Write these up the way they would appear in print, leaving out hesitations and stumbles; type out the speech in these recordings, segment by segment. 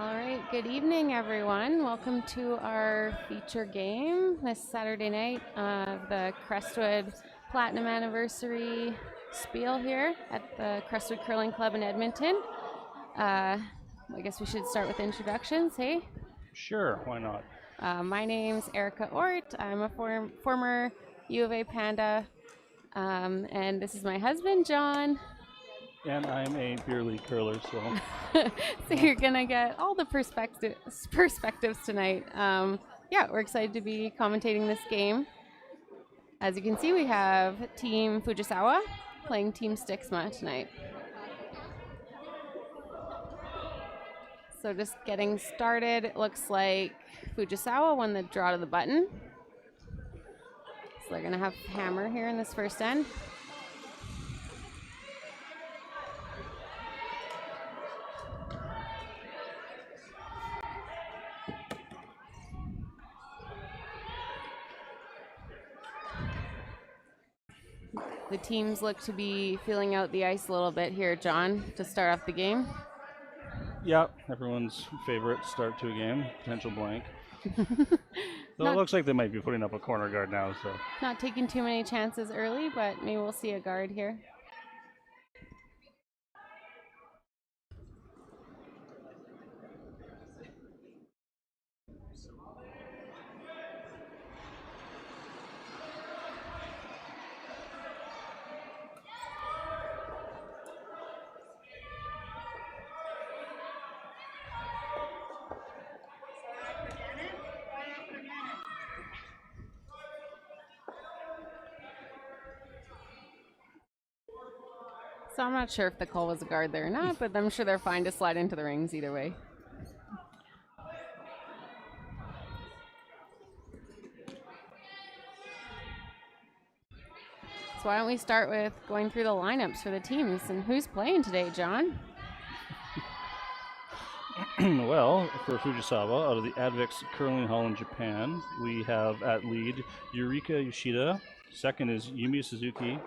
All right, good evening, everyone. Welcome to our feature game this Saturday night of the Crestwood Platinum Anniversary Spiel here at the Crestwood Curling Club in Edmonton. I guess we should start with introductions, hey? Sure, why not? My name's Erica Ort. I'm a former U of A Panda, and this is my husband, John. And I'm a beer league curler, so So you're gonna get all the perspectives tonight. Yeah, we're excited to be commentating this game. As you can see, we have Team Fujisawa playing Team Stiksma tonight. So just getting started, it looks like Fujisawa won the draw to the button. So they're gonna have hammer here in this first end. The teams look to be feeling out the ice a little bit here, John, to start off the game. yeah, everyone's favorite start to a game, potential blank. So it looks like they might be putting up a corner guard now, so. Not taking too many chances early, but maybe we'll see a guard here. So I'm not sure if the call was a guard there or not, but I'm sure they're fine to slide into the rings either way. So why don't we start with going through the lineups for the teams and who's playing today, John? Well, for Fujisawa, out of the Advix Curling Hall in Japan, we have at lead Yurika Yoshida. Second is Yumi Suzuki.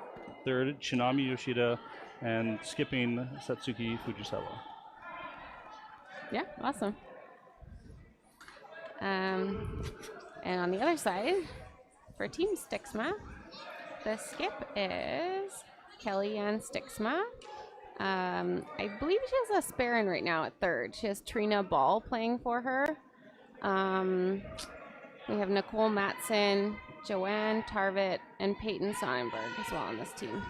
Third, Shinami Yoshida. And skipping Satsuki Fujisawa. Yeah, awesome. And on the other side, for Team Stiksma, the skip is Kellie and Stiksma. I believe she has a Sparran right now at third. She has Trina Ball playing for her. We have Nicole Matson, Joanne Tarvit, and Peyton Sonnenberg as well on this team.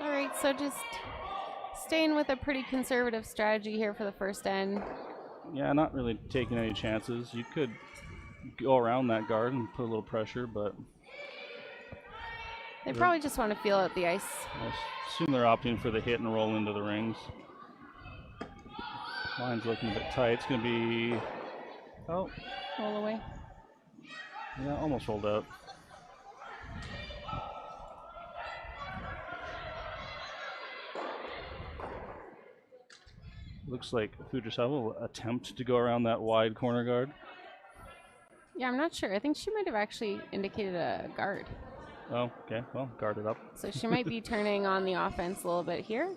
All right, so just staying with a pretty conservative strategy here for the first end. Yeah, not really taking any chances. You could go around that guard and put a little pressure, but they probably just want to feel out the ice. I assume they're opting for the hit and roll into the rings. Line's looking a bit tight. It's going to be... Oh. Roll away. Yeah, almost rolled out. Looks like Fujisawa will attempt to go around that wide corner guard. Yeah, I'm not sure. I think she might have actually indicated a guard. Oh, okay. Well, guard it up. So she might be turning on the offense a little bit here.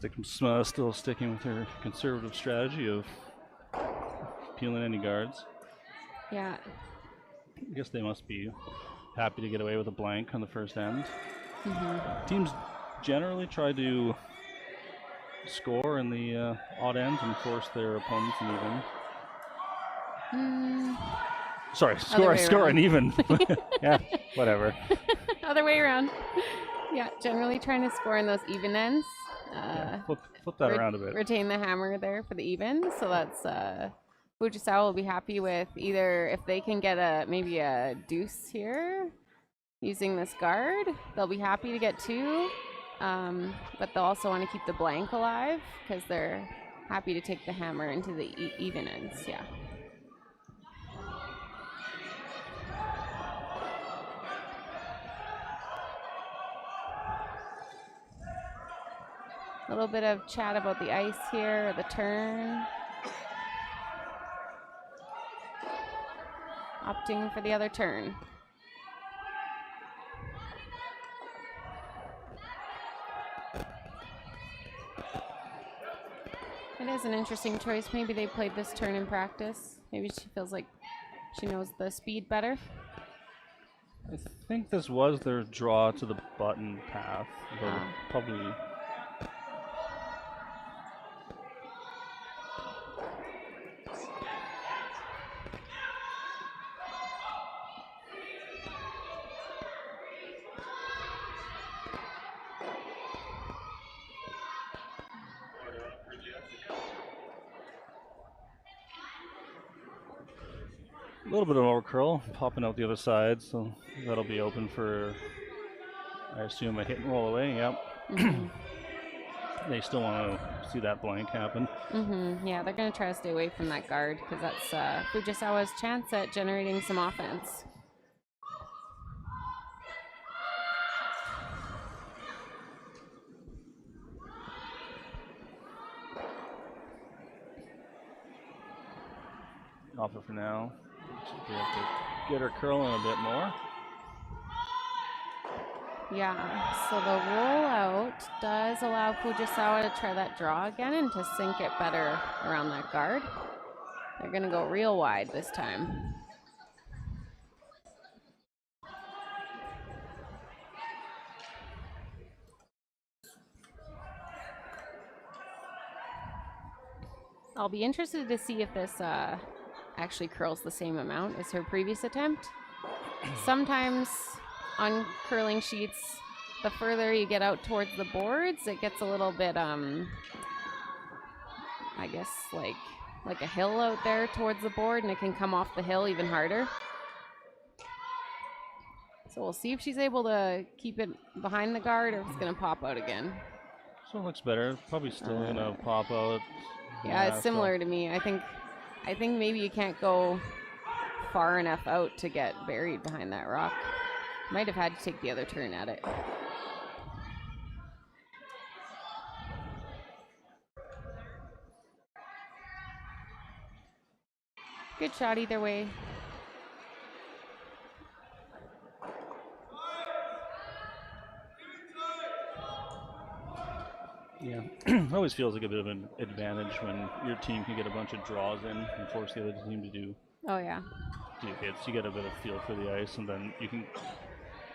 Stiksma still sticking with her conservative strategy of peeling any guards. Yeah. I guess they must be happy to get away with a blank on the first end. Mm-hmm. Teams generally try to score in the odd ends and force their opponents an even. Sorry, score an even. Yeah, whatever. Other way around. Yeah, generally trying to score in those even ends. Flip that around a bit. Retain the hammer there for the even. So that's Fujisawa will be happy with either if they can get maybe a deuce here using this guard. They'll be happy to get 2, but they'll also want to keep the blank alive because they're happy to take the hammer into the even ends. Yeah. A little bit of chat about the ice here, or the turn. Opting for the other turn. It is an interesting choice. Maybe they played this turn in practice. Maybe she feels like she knows the speed better. I think this was their draw to the button path. Probably. A little bit of over curl popping out the other side, so that'll be open for, I assume, a hit and roll away. Yep. They still want to see that blank happen. Yeah, they're going to try to stay away from that guard because that's Fujisawa's chance at generating some offense. Offer for now. Should be able to get her curling a bit more. Yeah, so the rollout does allow Fujisawa to try that draw again and to sink it better around that guard. They're going to go real wide this time. I'll be interested to see if this actually curls the same amount as her previous attempt. Sometimes on curling sheets, the further you get out towards the boards, it gets a little bit, I guess, like a hill out there towards the board, and it can come off the hill even harder. So we'll see if she's able to keep it behind the guard or if it's going to pop out again. So it looks better. Probably still going to pop out. Yeah, it's similar to me. I think maybe you can't go far enough out to get buried behind that rock. Might have had to take the other turn at it. Good shot either way. Yeah, it always feels like a bit of an advantage when your team can get a bunch of draws in and force the other team to do hits. You get a bit of feel for the ice, and then you can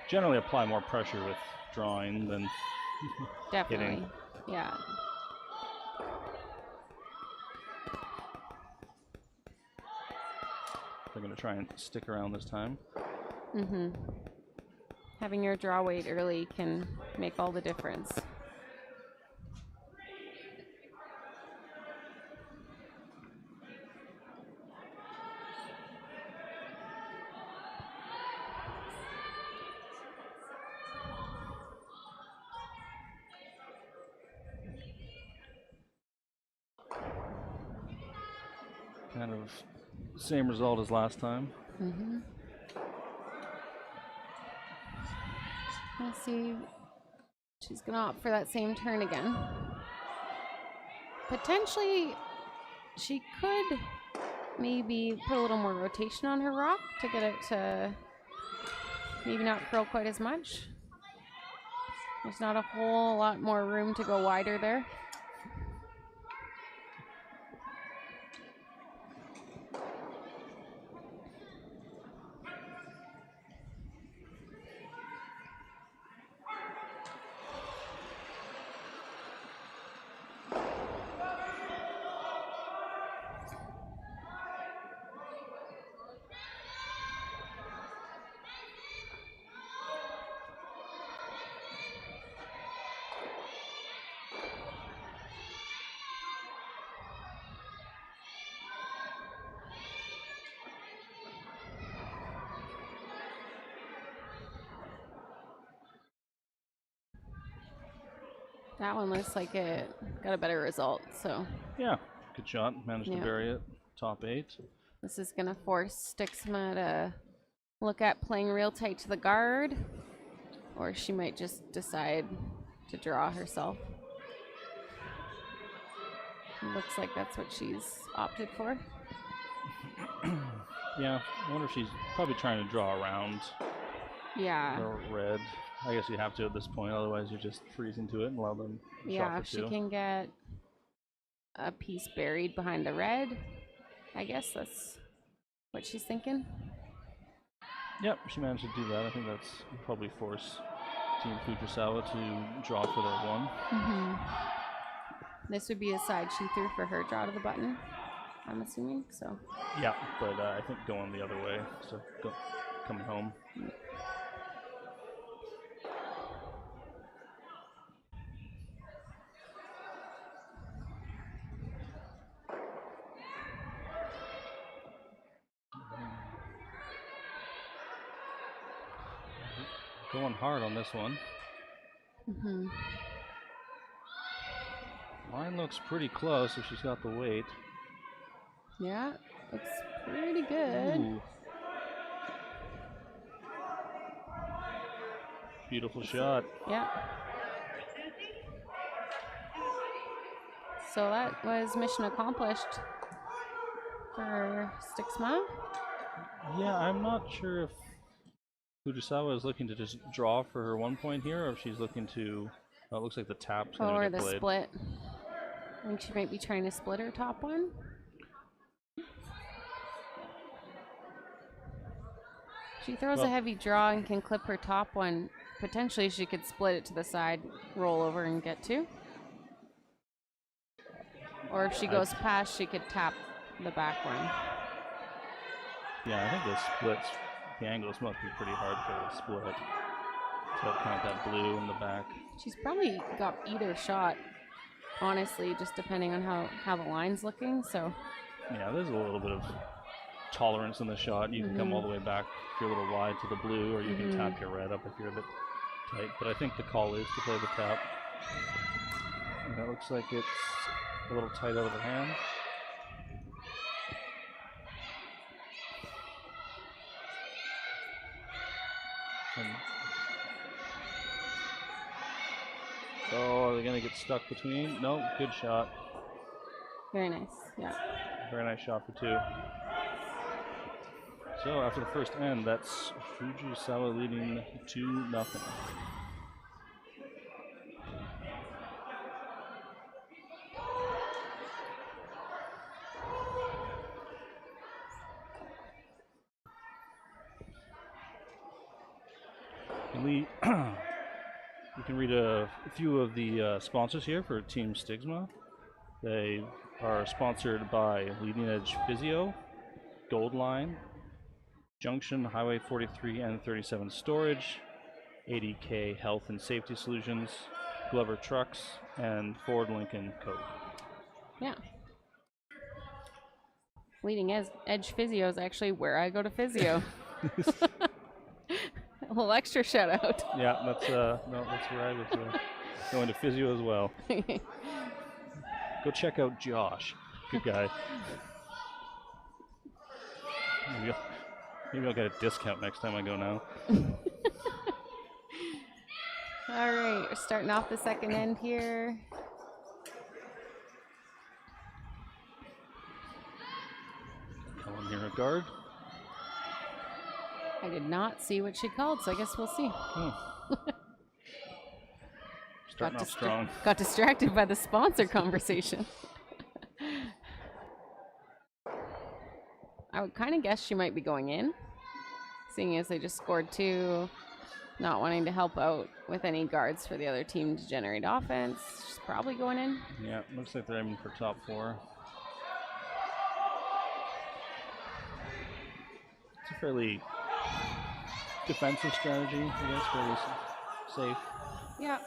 generally apply more pressure with drawing than Definitely. hitting. Yeah. They're going to try and stick around this time. Having your draw weight early can make all the difference. Kind of same result as last time. Let's see. She's going to opt for that same turn again. Potentially, she could maybe put a little more rotation on her rock to get it to maybe not curl quite as much. There's not a whole lot more room to go wider there. That one looks like it got a better result, so Yeah, good shot. Managed to bury it. Top 8. this is going to force Stiksma to look at playing real tight to the guard, or she might just decide to draw herself. Looks like that's what she's opted for. Yeah, I wonder if she's probably trying to draw around the red. I guess you have to at this point, otherwise you're just freezing to it and allow them to shot for if 2. she can get a piece buried behind the red, I guess that's what she's thinking. Yep, she managed to do that. I think that's probably force Team Fujisawa to draw for their 1. This would be a side she threw for her draw to the button, I'm assuming, so. Yeah, but I think going the other way, so coming home. Going hard on this one. Line looks pretty close if she's got the weight. Yeah, looks pretty good. Ooh. Beautiful shot. Yeah. So that was mission accomplished for Stiksma. Yeah, I'm not sure if Fujisawa is looking to just draw for her 1 point here, or if she's looking to. Oh, it looks like the tap's going to Or get the played. split. I think she might be trying to split her top one. She throws a heavy draw and can clip her top one. Potentially she could split it to the side, roll over and get 2. Or if she goes past, she could tap the back one. Yeah, I think the splits, the angles must be pretty hard for the split. To count that blue in the back. She's probably got either shot, honestly, just depending on how the line's looking, so. Yeah, there's a little bit of tolerance in the shot. You can come all the way back if you're a little wide to the blue, or you can tap your red up if you're a bit tight. But I think the call is to play the tap. And that looks like it's a little tight out of her hand. Oh, are they going to get stuck between? No, good shot. Very nice, yeah. Very nice shot for 2. So after the first end, that's Fujisawa leading 2-0. Lee, you can read a few of the sponsors here for Team Stiksma. They are sponsored by Leading Edge Physio, Gold Line, Junction, Highway 43 and 37 Storage, 80K Health and Safety Solutions, Glover Trucks, and Ford Lincoln Coke. Yeah. Leading Edge Physio is actually where I go to physio. A little extra shout out. Yeah, that's where I was going to physio as well. Go check out Josh. Good guy. Maybe I'll get a discount next time I go now. All right, we're starting off the second end here. Come on here, a guard. I did not see what she called, so I guess we'll see. Starting off strong. Got distracted by the sponsor conversation. I would kind of guess she might be going in, seeing as they just scored 2, not wanting to help out with any guards for the other team to generate offense. She's probably going in. Yeah, looks like they're aiming for top 4. It's a fairly defensive strategy, I guess, fairly safe. Yeah.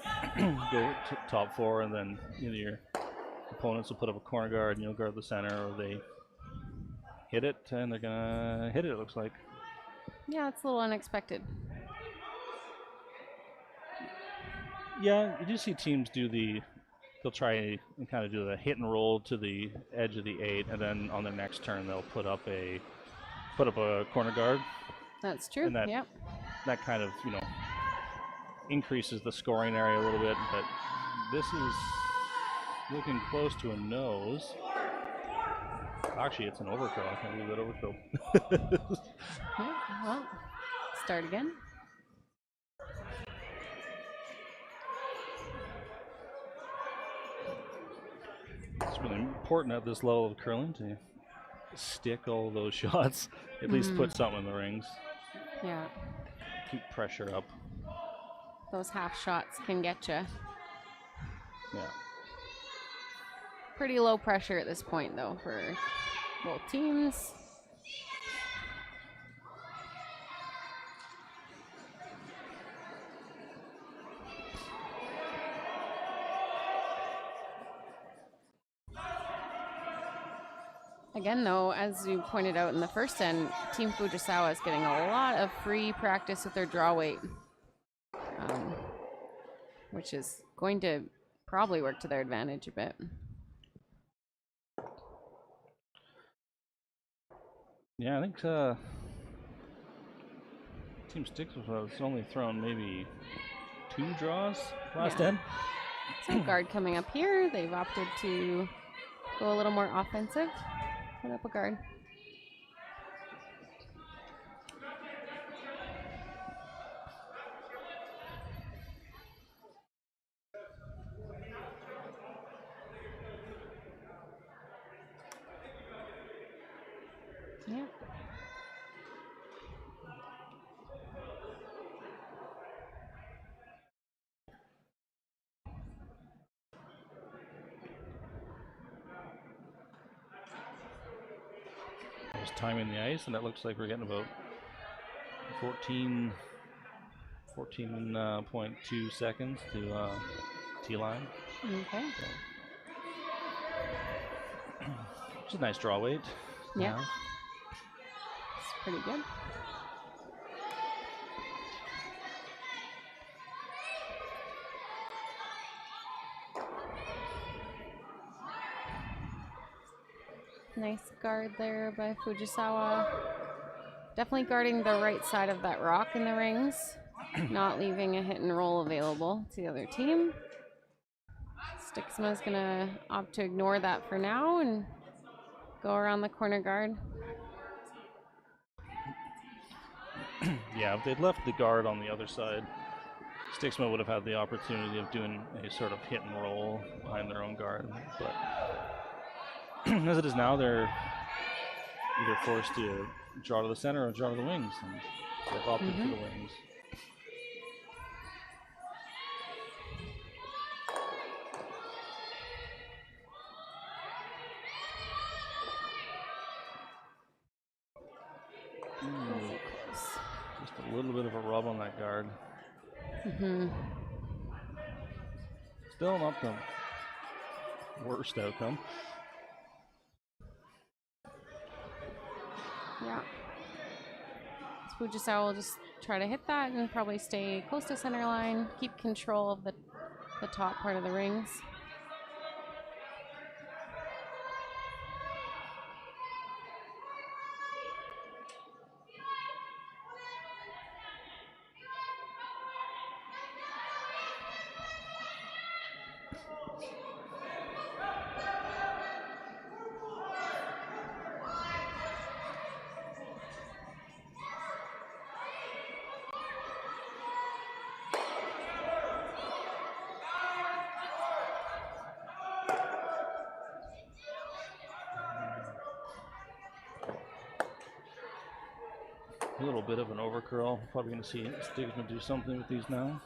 Go to top 4, and then your opponents will put up a corner guard, and you'll guard the center, or they hit it, and they're gonna hit it, it looks like. Yeah, it's a little unexpected. Yeah, you do see teams do they'll try and kind of do the hit and roll to the edge of the 8, and then on their next turn they'll put up a corner guard. That's true. And Yep. that kind of, increases the scoring area a little bit, but this is looking close to a nose. Actually, it's an overkill. I can't believe that overkill. Yeah, well, start again. It's really important at this level of curling to stick all those shots. At least put something in the rings. Yeah. Keep pressure up. Those half shots can get you. Yeah. Pretty low pressure at this point, though, for both teams. Again, though, as you pointed out in the first end, Team Fujisawa is getting a lot of free practice with their draw weight, which is going to probably work to their advantage a bit. Yeah, I think Team Stiksma has only thrown maybe 2 draws last end. So guard coming up here. They've opted to go a little more offensive. Put up a guard. Yeah. I was timing the ice, and it looks like we're getting about 14.2 seconds to T-line. Okay. Which is a nice draw weight. Yeah. It's pretty good. Nice guard there by Fujisawa. Definitely guarding the right side of that rock in the rings, not leaving a hit and roll available to the other team. Stiksma is going to opt to ignore that for now and go around the corner guard. Yeah, if they'd left the guard on the other side, Stiksma would have had the opportunity of doing a sort of hit and roll behind their own guard. But as it is now, they're either forced to draw to the center or draw to the wings, and they've opted for the wings. Just a little bit of a rub on that guard. Still not the worst outcome. Yeah. Fujisawa will just try to hit that and probably stay close to center line, keep control of the top part of the rings. A little bit of an overcurl. Probably going to see Stiksma do something with these now.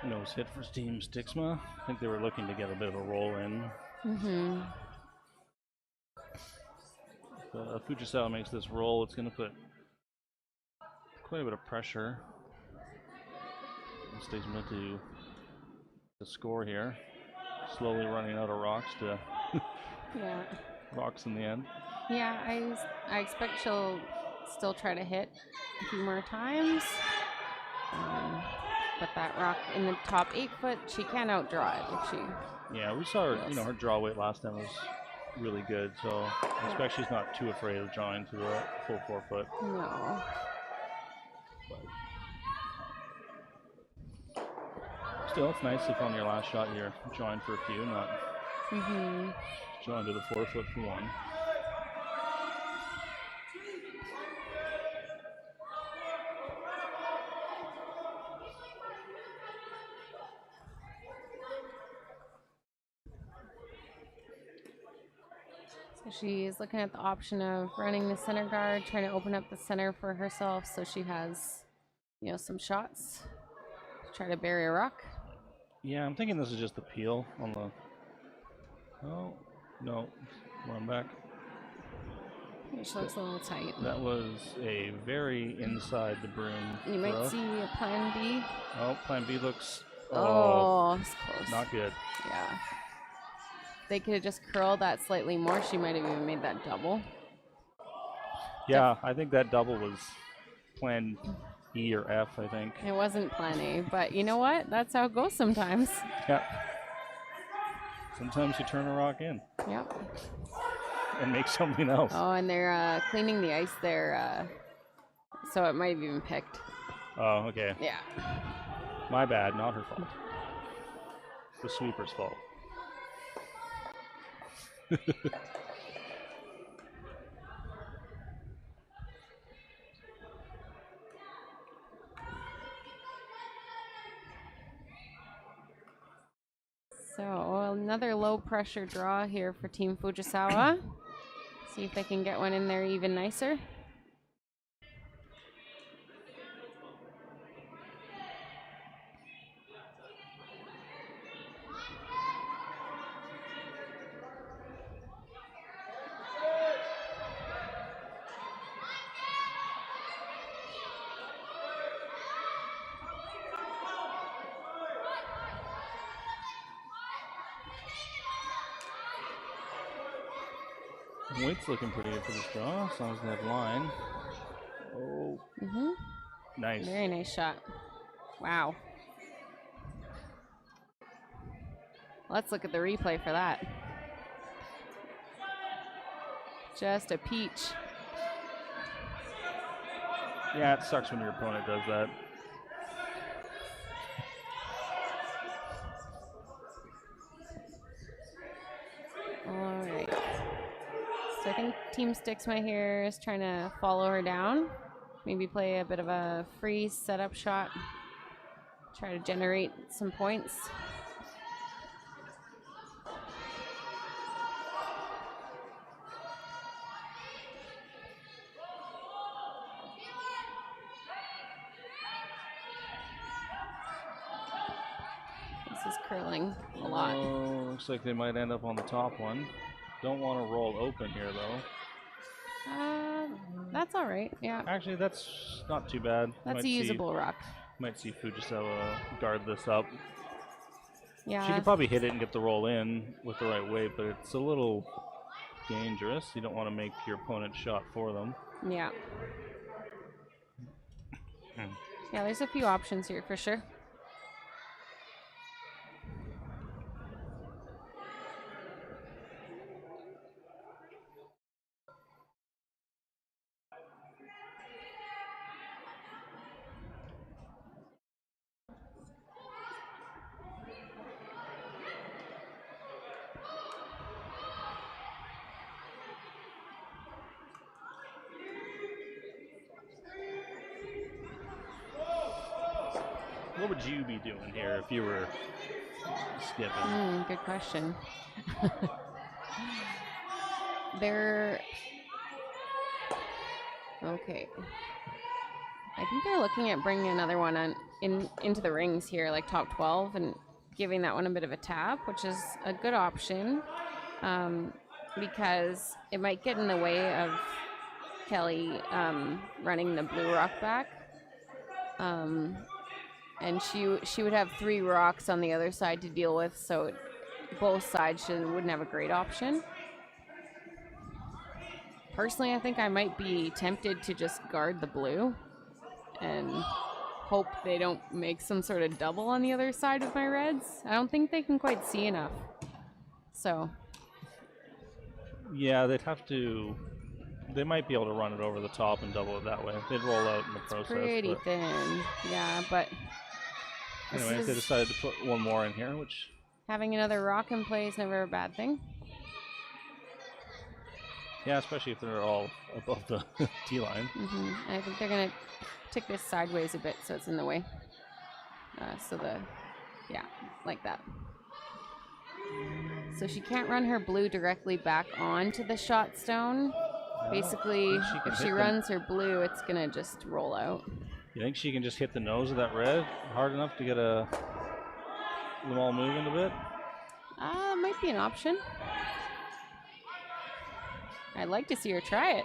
Nose hit for Team Stiksma. I think they were looking to get a bit of a roll in. Mm-hmm. Fujisawa makes this roll. It's going to put quite a bit of pressure on Stiksma to score here. Slowly running out of rocks to Yeah. rocks in the end. Yeah, I expect she'll still try to hit a few more times. But that rock in the top 8 foot, she can outdraw it if she. Yeah, we saw her. You know, her draw weight last time was really good. So I expect she's not too afraid of drawing to the full 4 foot. No. Still, it's nice if on your last shot you're drawing for a few, not drawing to the 4 foot for one. So she's looking at the option of running the center guard, trying to open up the center for herself so she has, you know, some shots to try to bury a rock. Yeah, I'm thinking this is just the peel on the. Oh, no. Run back. She looks a little tight. That was a very inside the broom. You might see a plan B. Oh, plan B looks. Oh, it's close. Not good. Yeah. They could have just curled that slightly more. She might have even made that double. Yeah, I think that double was plan E or F, I think. It wasn't plan A, but you know what? That's how it goes sometimes. Yeah. Sometimes you turn a rock in. Yep. And make something else. Oh, and they're cleaning the ice there, so it might have even picked. Oh, okay. Yeah. My bad, not her fault. The sweeper's fault. So another low pressure draw here for Team Fujisawa. See if they can get one in there even nicer. Weight's looking pretty good for this draw, as long as they have line. Oh. Nice. Very nice shot. Wow. Let's look at the replay for that. Just a peach. Yeah, it sucks when your opponent does that. All right. So I think Team Stiksma here is trying to follow her down. Maybe play a bit of a free setup shot. Try to generate some points. This is curling a lot. Oh, looks like they might end up on the top one. Don't want to roll open here, though. That's all right. Yeah. Actually, that's not too bad. That's a usable rock. Might see Fujisawa guard this up. Yeah. She could probably hit it and get the roll in with the right weight, but it's a little dangerous. You don't want to make your opponent's shot for them. Yeah. Yeah, there's a few options here for sure. What would you be doing here if you were skipping? Good question. They're okay. I think they're looking at bringing another one into the rings here, like top 12, and giving that one a bit of a tap, which is a good option, because it might get in the way of Kellie running the blue rock back. And she would have 3 rocks on the other side to deal with, so both sides she wouldn't have a great option. Personally, I think I might be tempted to just guard the blue and hope they don't make some sort of double on the other side of my reds. I don't think they can quite see enough. So. Yeah, they'd have to. They might be able to run it over the top and double it that way. They'd roll out in the process. Pretty thin, yeah, but. Anyway, they decided to put one more in here, which. Having another rock in play is never a bad thing. Yeah, especially if they're all above the T line. I think they're gonna tick this sideways a bit so it's in the way. Yeah, like that. So she can't run her blue directly back onto the shot stone. Basically, if she runs her blue, it's gonna just roll out. You think she can just hit the nose of that red hard enough to get them all moving a bit? Might be an option. I'd like to see her try it.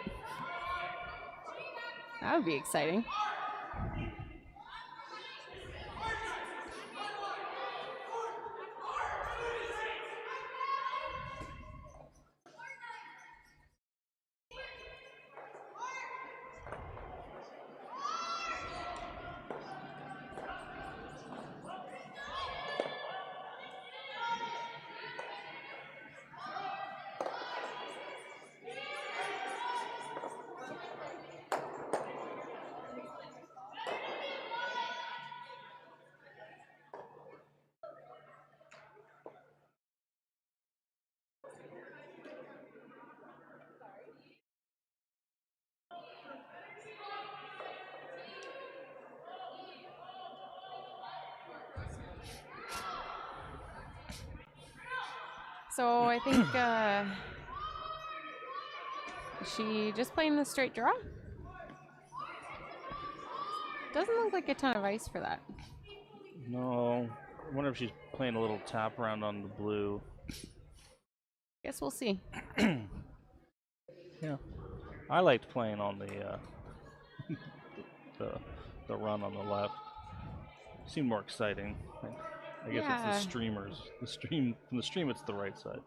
That would be exciting. So I think she just playing the straight draw? Doesn't look like a ton of ice for that. No. I wonder if she's playing a little tap around on the blue. Guess we'll see. Yeah. I liked playing on the the run on the left. Seemed more exciting. I guess it's the streamers. From the stream, it's the right side.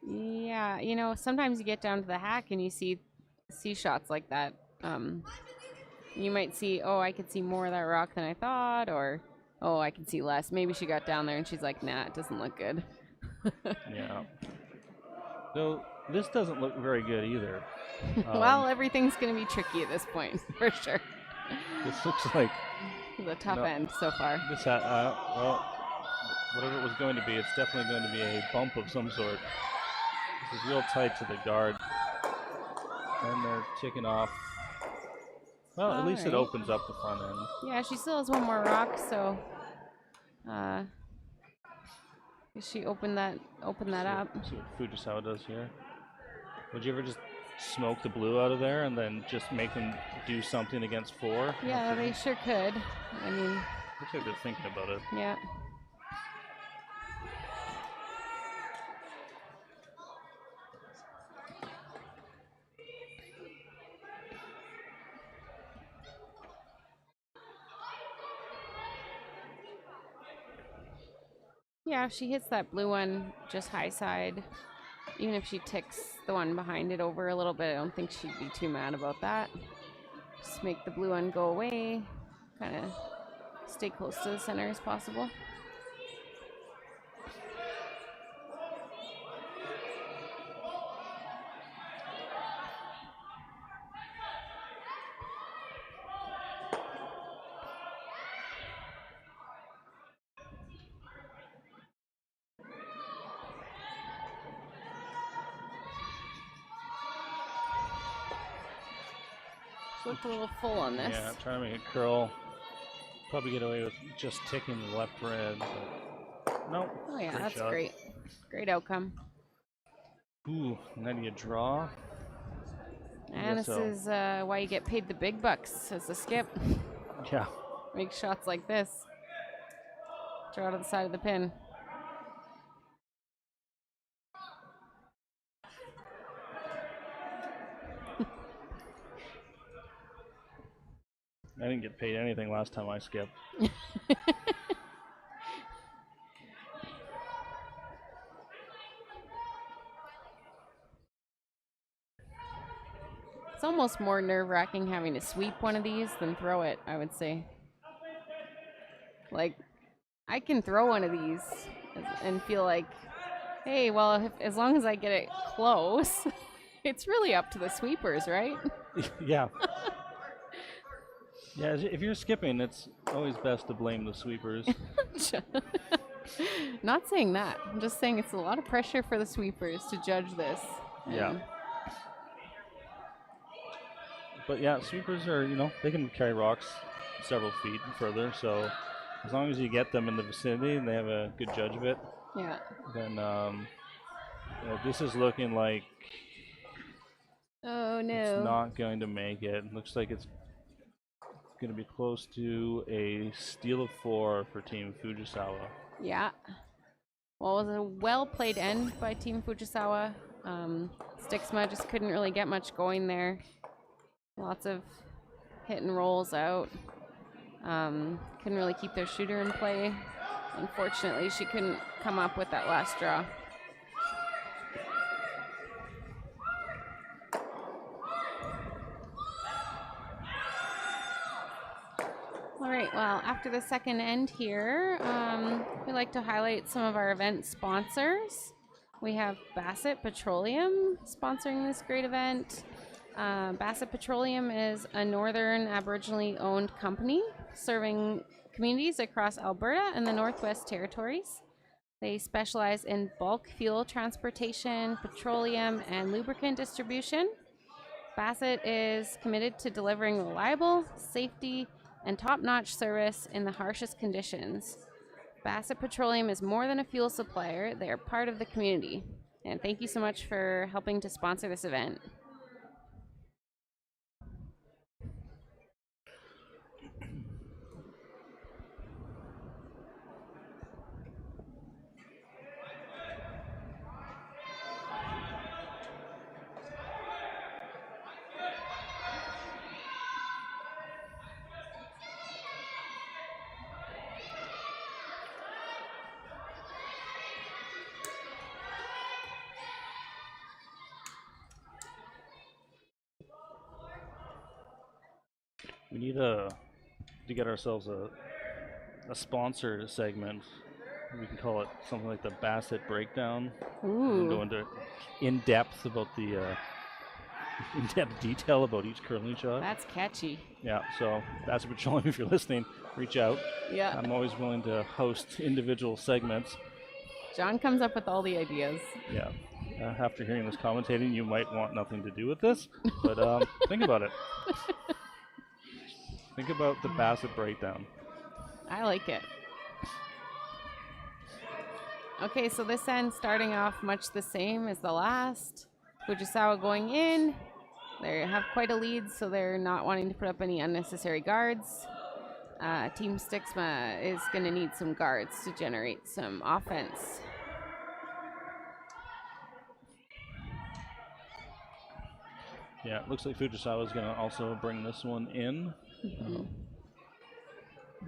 Yeah, you know, sometimes you get down to the hack and you see shots like that. You might see, oh, I could see more of that rock than I thought, or oh, I can see less. Maybe she got down there and she's like, nah, it doesn't look good. Yeah. So this doesn't look very good either. Well, everything's going to be tricky at this point, for sure. This looks like the tough end so far. This well, whatever it was going to be, it's definitely going to be a bump of some sort. This is real tight to the guard. And they're ticking off. Well, at least it opens up the front end. Yeah, she still has one more rock, so she open that up. See what Fujisawa does here. Would you ever just smoke the blue out of there and then just make them do something against 4? Yeah, they sure could. I mean, looks like they're thinking about it. Yeah. Yeah, if she hits that blue one just high side, even if she ticks the one behind it over a little bit, I don't think she'd be too mad about that. Just make the blue one go away, kind of stay close to the center as possible. Looked a little full on this. Yeah, trying to make it curl. Probably get away with just ticking the left red, but no. Oh yeah, that's great. Great outcome. Ooh, and then you draw. And this is why you get paid the big bucks as a skip. Yeah. make shots like this. Throw it on the side of the pin. I didn't get paid anything last time I skipped. It's almost more nerve-wracking having to sweep one of these than throw it, I would say. Like, I can throw one of these and feel like, hey, well, as long as I get it close, it's really up to the sweepers, right? Yeah. Yeah, if you're skipping, it's always best to blame the sweepers. Not saying that. I'm just saying it's a lot of pressure for the sweepers to judge this. Yeah. But yeah, sweepers are, they can carry rocks several feet further, so as long as you get them in the vicinity and they have a good judge of it, Yeah. then this is looking like Oh, no. it's not going to make it. Looks like it's going to be close to a steal of 4 for Team Fujisawa. Yeah. Well, it was a well-played end by Team Fujisawa. Stiksma just couldn't really get much going there. Lots of hit and rolls out. Couldn't really keep their shooter in play. Unfortunately, she couldn't come up with that last draw. All right, well, after the second end here, we'd like to highlight some of our event sponsors. We have Bassett Petroleum sponsoring this great event. Bassett Petroleum is a northern Aboriginally owned company serving communities across Alberta and the Northwest Territories. They specialize in bulk fuel transportation, petroleum, and lubricant distribution. Bassett is committed to delivering reliable, safety, and top-notch service in the harshest conditions. Bassett Petroleum is more than a fuel supplier. They are part of the community. And thank you so much for helping to sponsor this event. We need to get ourselves a sponsor segment. We can call it something like the Bassett Breakdown. Ooh. Go into in-depth about the in-depth detail about each curling shot. That's catchy. Yeah, so Bassett Petroleum, if you're listening, reach out. Yeah. I'm always willing to host individual segments. John comes up with all the ideas. Yeah. After hearing this commentating, you might want nothing to do with this, but think about it. Think about the Bassett Breakdown. I like it. Okay, so this end starting off much the same as the last. Fujisawa going in. They have quite a lead, so they're not wanting to put up any unnecessary guards. Team Stiksma is going to need some guards to generate some offense. Yeah, it looks like Fujisawa is going to also bring this one in. Mm-hmm.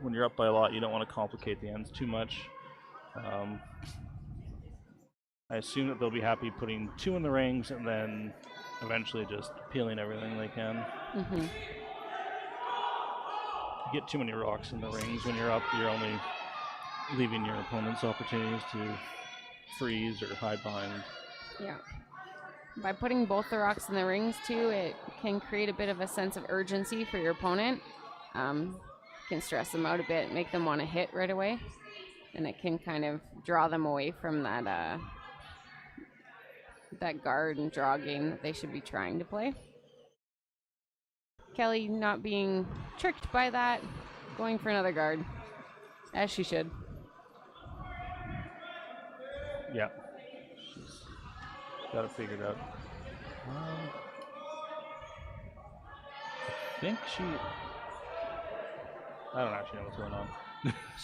When you're up by a lot, you don't want to complicate the ends too much. I assume that they'll be happy putting 2 in the rings and then eventually just peeling everything they can. Mm-hmm. You get too many rocks in the rings when you're up, you're only leaving your opponents opportunities to freeze or hide behind. Yeah. By putting both the rocks in the rings too, it can create a bit of a sense of urgency for your opponent. Can stress them out a bit, make them want to hit right away, and it can kind of draw them away from that that guard and draw game that they should be trying to play. Kellie not being tricked by that, going for another guard, as she should. Yeah, she's got it figured out. I think she I don't actually know what's going on.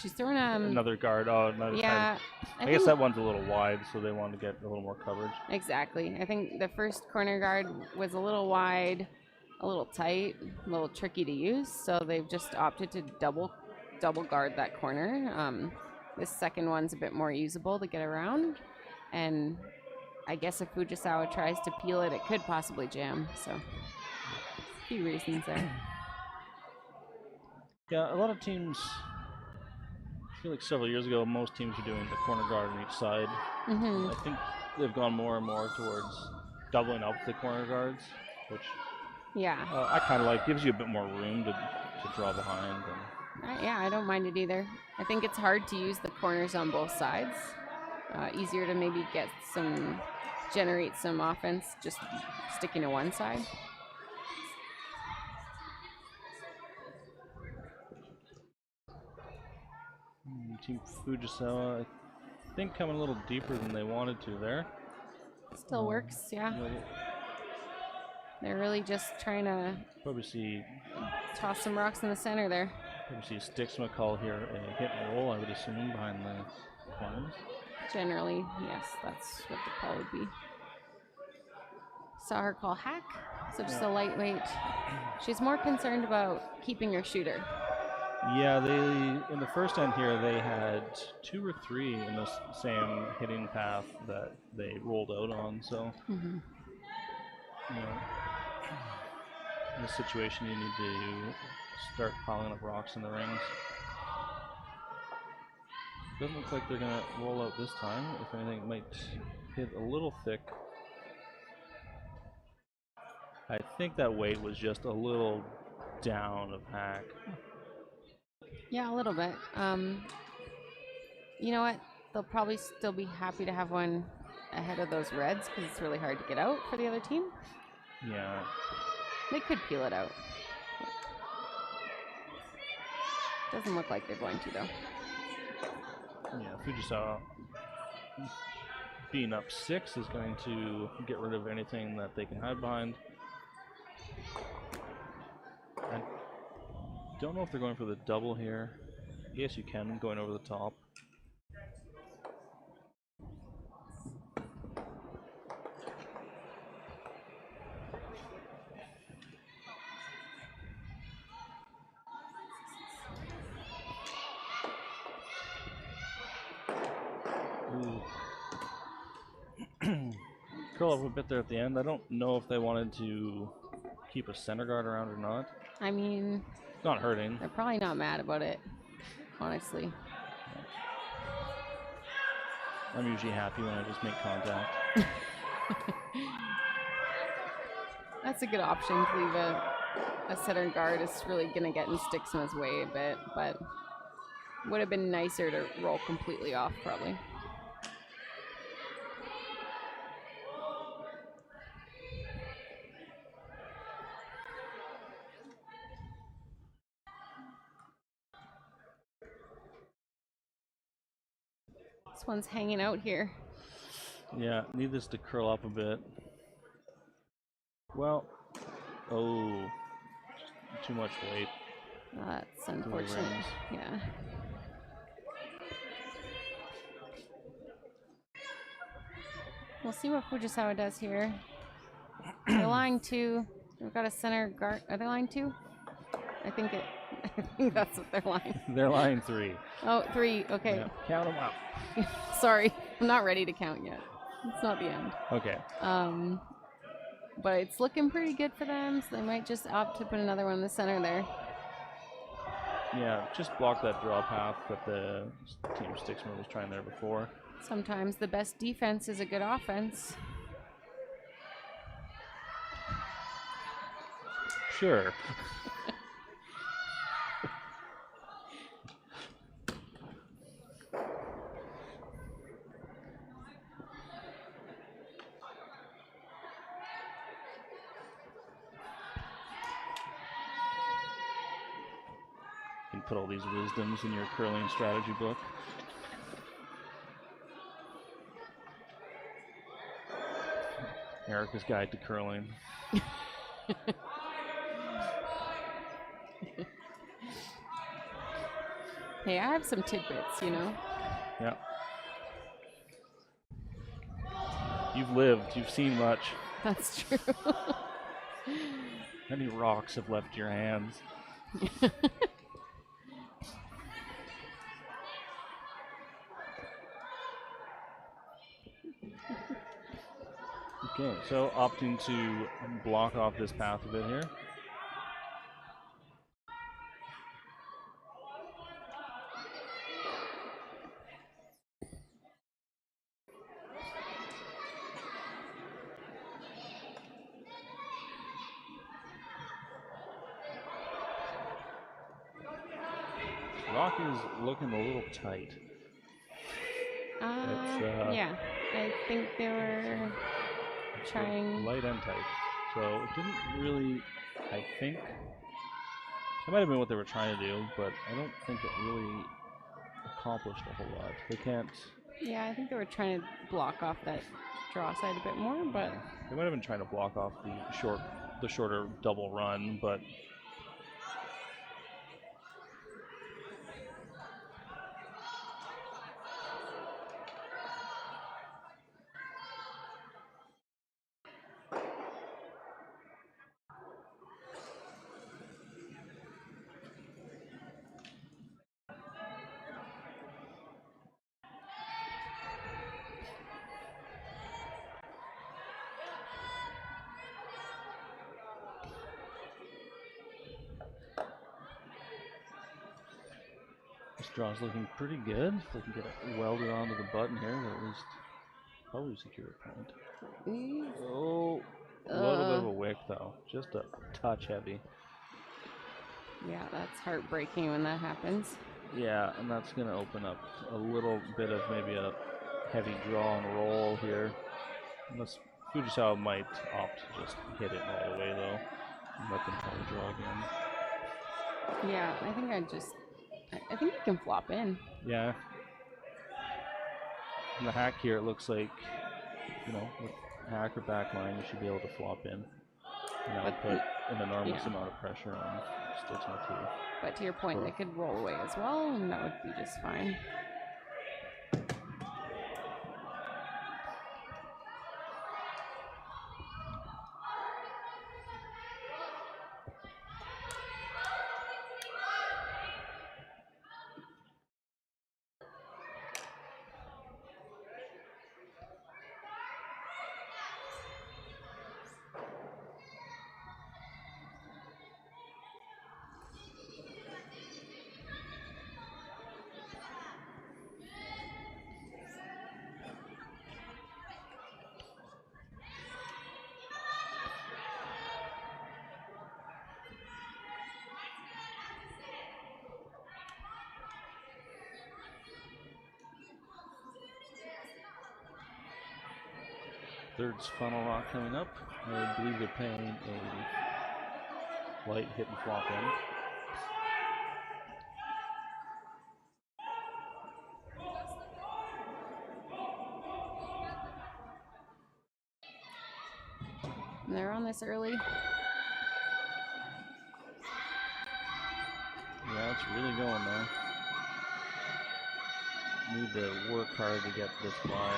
She's throwing Another guard. Oh, another. Yeah. I guess that one's a little wide, so they wanted to get a little more coverage. Exactly. I think the first corner guard was a little wide, a little tight, a little tricky to use, so they've just opted to double guard that corner. This second one's a bit more usable to get around, and I guess if Fujisawa tries to peel it, it could possibly jam. So, a few reasons there. Yeah, a lot of teams. I feel like several years ago, most teams were doing the corner guard on each side. Mm-hmm. I think they've gone more and more towards doubling up the corner guards, which I kind of like. Gives you a bit more room to draw behind. And yeah, I don't mind it either. I think it's hard to use the corners on both sides. Easier to maybe generate some offense just sticking to one side. Team Fujisawa, I think, coming a little deeper than they wanted to there. Still works, yeah. They're really just trying to probably toss some rocks in the center there. Probably see Stiksma call here a hit and roll, I would assume, behind the corners. Generally, yes, that's what the call would be. Saw her call hack, so just a lightweight. She's more concerned about keeping her shooter. Yeah, in the first end here, they had 2 or 3 in the same hitting path that they rolled out on. So, mm-hmm. You know, in this situation, you need to start piling up rocks in the rings. Doesn't look like they're going to roll out this time. If anything, it might hit a little thick. I think that weight was just a little down of hack. Yeah, a little bit. You know what? They'll probably still be happy to have one ahead of those reds because it's really hard to get out for the other team. Yeah. They could peel it out. Doesn't look like they're going to, though. Yeah, Fujisawa being up 6 is going to get rid of anything that they can hide behind. I don't know if they're going for the double here. Yes, you can, going over the top. Curl up a bit there at the end. I don't know if they wanted to keep a center guard around or not. I mean, it's not hurting. They're probably not mad about it, honestly. I'm usually happy when I just make contact. That's a good option to leave a center guard. It's really going to get in Stiksma's way a bit, but would have been nicer to roll completely off, probably. This one's hanging out here. Yeah, need this to curl up a bit. Well, oh, too much weight. That's unfortunate. Yeah. We'll see what Fujisawa does here. They're lying 2. We've got a center guard. Are they lying 2? I think that's what they're lying. They're lying 3. Oh, 3. Okay. Yeah, count them up. Sorry, I'm not ready to count yet. It's not the end. Okay. But it's looking pretty good for them, so they might just opt to put another one in the center there. Yeah, just block that draw path that the team Stiksma was trying there before. Sometimes the best defense is a good offense. Sure. You can put all these wisdoms in your curling strategy book. Erica's Guide to Curling. Hey, I have some tidbits, you know. Yeah. You've lived. You've seen much. That's true. Many rocks have left your hands. Okay, so opting to block off this path a bit here. Rock is looking a little tight. Yeah, I think they were trying. Light and tight. So it didn't really, I think, that might have been what they were trying to do, but I don't think it really accomplished a whole lot. They can't. Yeah, I think they were trying to block off that draw side a bit more, but They might have been trying to block off the shorter double run, but this draw's looking pretty good. If they can get it welded onto the button here, they'll at least probably secure a point. Oh, a little bit of a wick though. Just a touch heavy. yeah, that's heartbreaking when that happens. Yeah, and that's going to open up a little bit of maybe a heavy draw and roll here. Unless Fujisawa might opt to just hit it all the way though, and let them try to draw again. Yeah, I think he can flop in. Yeah. In the hack here, it looks like, you know, with hack or backline, you should be able to flop in. And that would put an enormous amount of pressure on Stiksma too. But to your point, they could roll away as well, and that would be just fine. Third's funnel rock coming up. I believe they're paying a light hit and flop in. And they're on this early. Yeah, it's really going there. Need to work hard to get this by.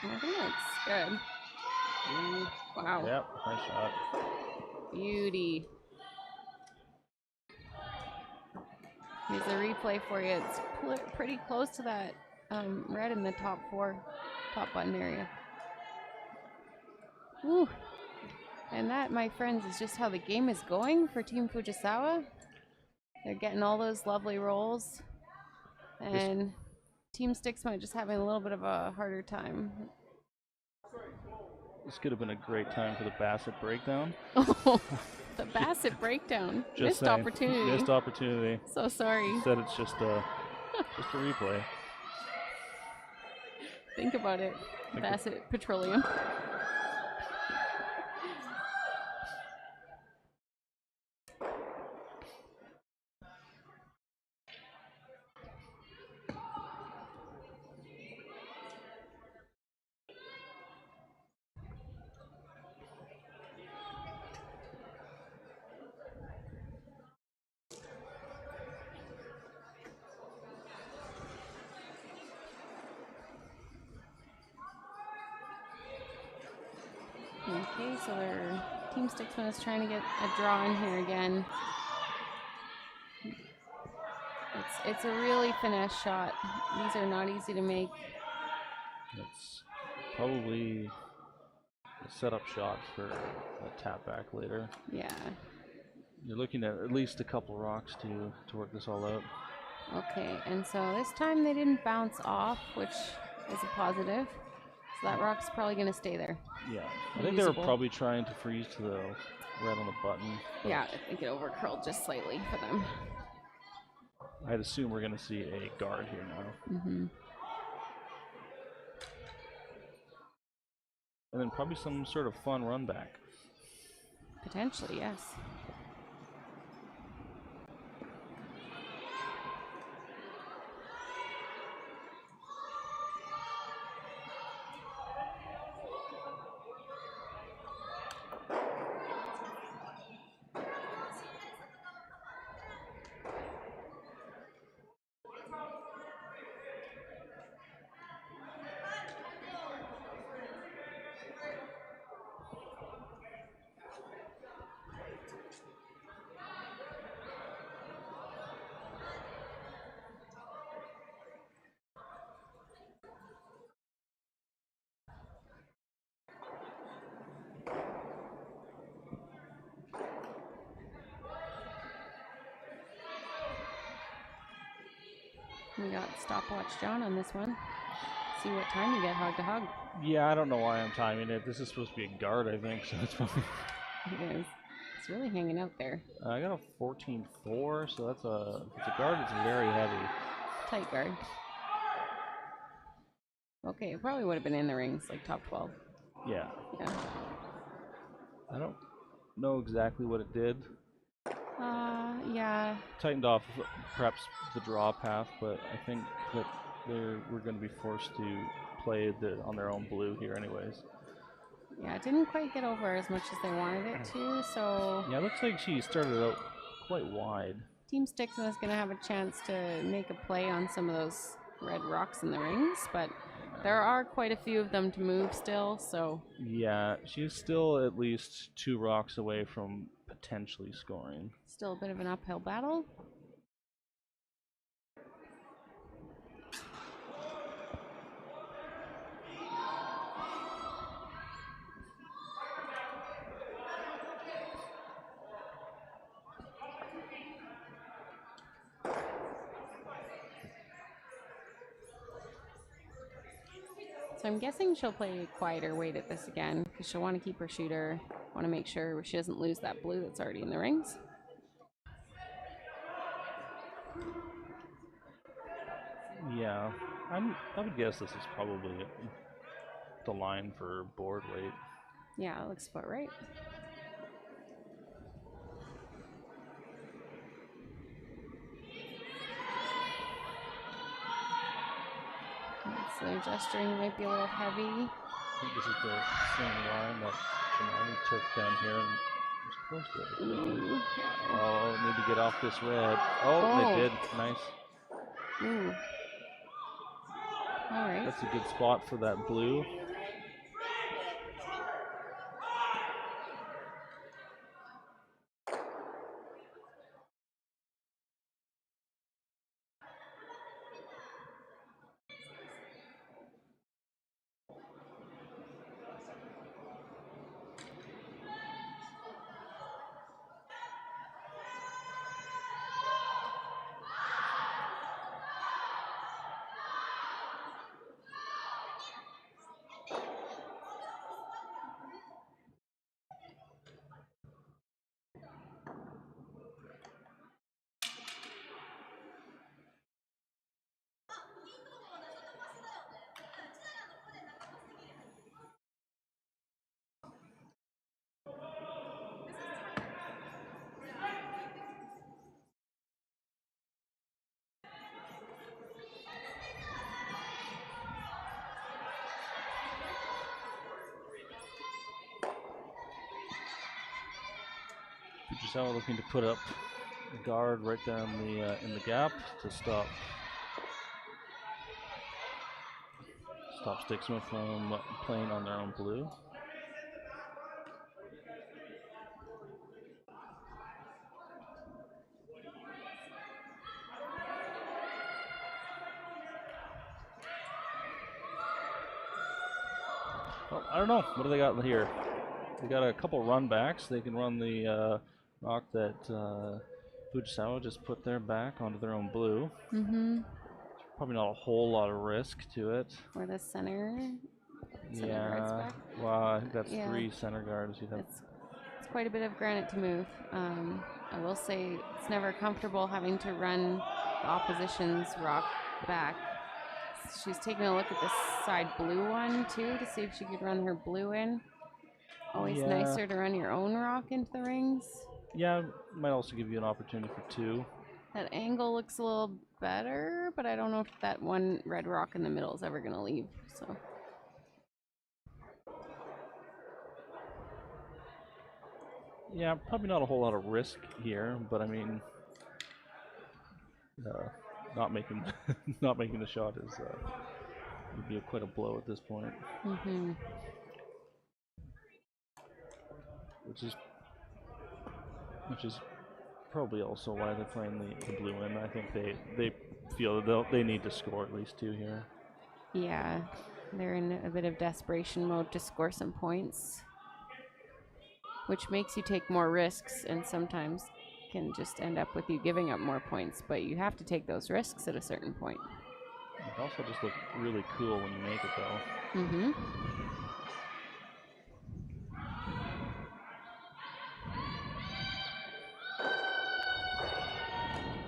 I think that's good. Ooh. Wow. Yep, nice shot. Beauty. Here's a replay for you. It's pretty close to that red in the top button area. Woo. And that, my friends, is just how the game is going for Team Fujisawa. They're getting all those lovely rolls. And Team Stiksma just having a little bit of a harder time. This could have been a great time for the Bassett breakdown. Oh, the Bassett breakdown. Missed opportunity. Missed opportunity. So sorry. Instead, it's just a replay. Think about it. Bassett Petroleum. so Team Stiksma is trying to get a draw in here again. It's a really finesse shot. These are not easy to make. It's probably a setup shot for a tap back later. Yeah. You're looking at least a couple rocks to work this all out. Okay, and so this time they didn't bounce off, which is a positive. So that rock's probably going to stay there. Yeah, I think they were probably trying to freeze to the red on the button. Yeah, I think it overcurled just slightly for them. I'd assume we're going to see a guard here now. Mm-hmm. And then probably some sort of fun run back. Potentially, yes. We got stopwatch John on this one. See what time you get hog to hog. Yeah, I don't know why I'm timing it. This is supposed to be a guard, I think, so it's probably... It is. It's really hanging out there. I got a 14-4, so that's if it's a guard, it's very heavy. Tight guard. Okay, it probably would have been in the rings, like top 12. Yeah. Yeah. I don't know exactly what it did. Yeah. Tightened off perhaps the draw path, but I think that we're going to be forced to play on their own blue here anyways. Yeah, it didn't quite get over as much as they wanted it to, so... Yeah, it looks like she started out quite wide. Team Stiksma is going to have a chance to make a play on some of those red rocks in the rings, but there are quite a few of them to move still, so... Yeah, she's still at least 2 rocks away from potentially scoring. Still a bit of an uphill battle. So I'm guessing she'll play quieter weight at this again, because she'll want to keep her shooter, want to make sure she doesn't lose that blue that's already in the rings. Yeah, I would guess this is probably the line for board weight. Yeah, it looks about right. So their gesturing might be a little heavy. I think this is the same line that Janani took down here and was close to it. Ooh. Oh, need to get off this red. Oh, they did. Nice. Ooh. All right. That's a good spot for that blue. Fujisawa looking to put up a guard right down in the gap to stop Stiksma from playing on their own blue. Well, I don't know. What do they got here? They got a couple run backs. They can run the rock that Fujisawa just put their back onto their own blue. Mm-hmm. Probably not a whole lot of risk to it. Or the center Yeah. guard's back. Well, I think that's 3 center guards. It's quite a bit of granite to move. I will say it's never comfortable having to run the opposition's rock back. She's taking a look at the side blue one too to see if she could run her blue in. Always nicer to run your own rock into the rings. Yeah, might also give you an opportunity for 2. That angle looks a little better, but I don't know if that one red rock in the middle is ever going to leave. So. Yeah, probably not a whole lot of risk here, but I mean, not making the shot is would be quite a blow at this point. Mm-hmm. Which is probably also why they're playing the blue in. I think they feel that they need to score at least 2 here. Yeah, they're in a bit of desperation mode to score some points, which makes you take more risks and sometimes can just end up with you giving up more points, but you have to take those risks at a certain point. It also just look really cool when you make it, though. Mm-hmm.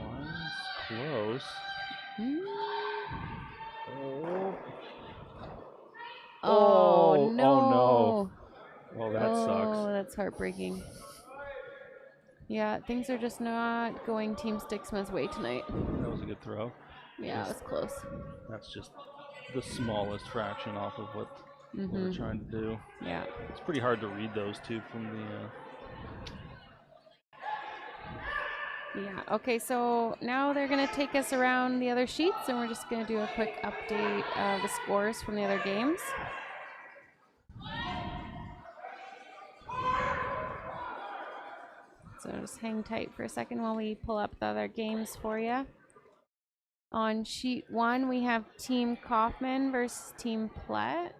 One's close. Oh, no. Oh, no. Well, that sucks. Oh, that's heartbreaking. Yeah, things are just not going Team Stiksma's way tonight. That was a good throw. Yeah, it was close. That's just the smallest fraction off of what they're trying to do. Yeah. It's pretty hard to read those 2 from the... Yeah, okay, so now they're going to take us around the other sheets, and we're just going to do a quick update of the scores from the other games. So just hang tight for a second while we pull up the other games for you. On sheet 1, we have Team Kaufman versus Team Platt,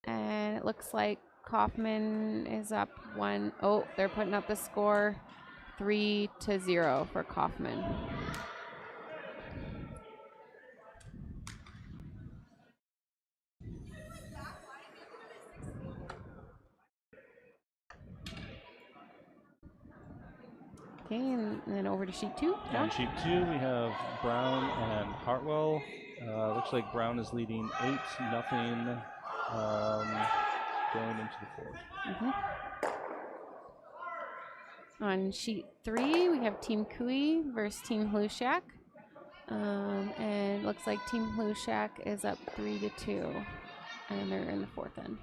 and it looks like Kaufman is up 1. Oh, they're putting up the score 3-0 for Kaufman. Okay, and then over to sheet 2. John? On sheet 2, we have Brown and Hartwell. Looks like Brown is leading 8-0 going into the 4th. On sheet 3, we have Team Kui versus Team Hlushak. And it looks like Team Hlushak is up 3-2, and they're in the 4th end.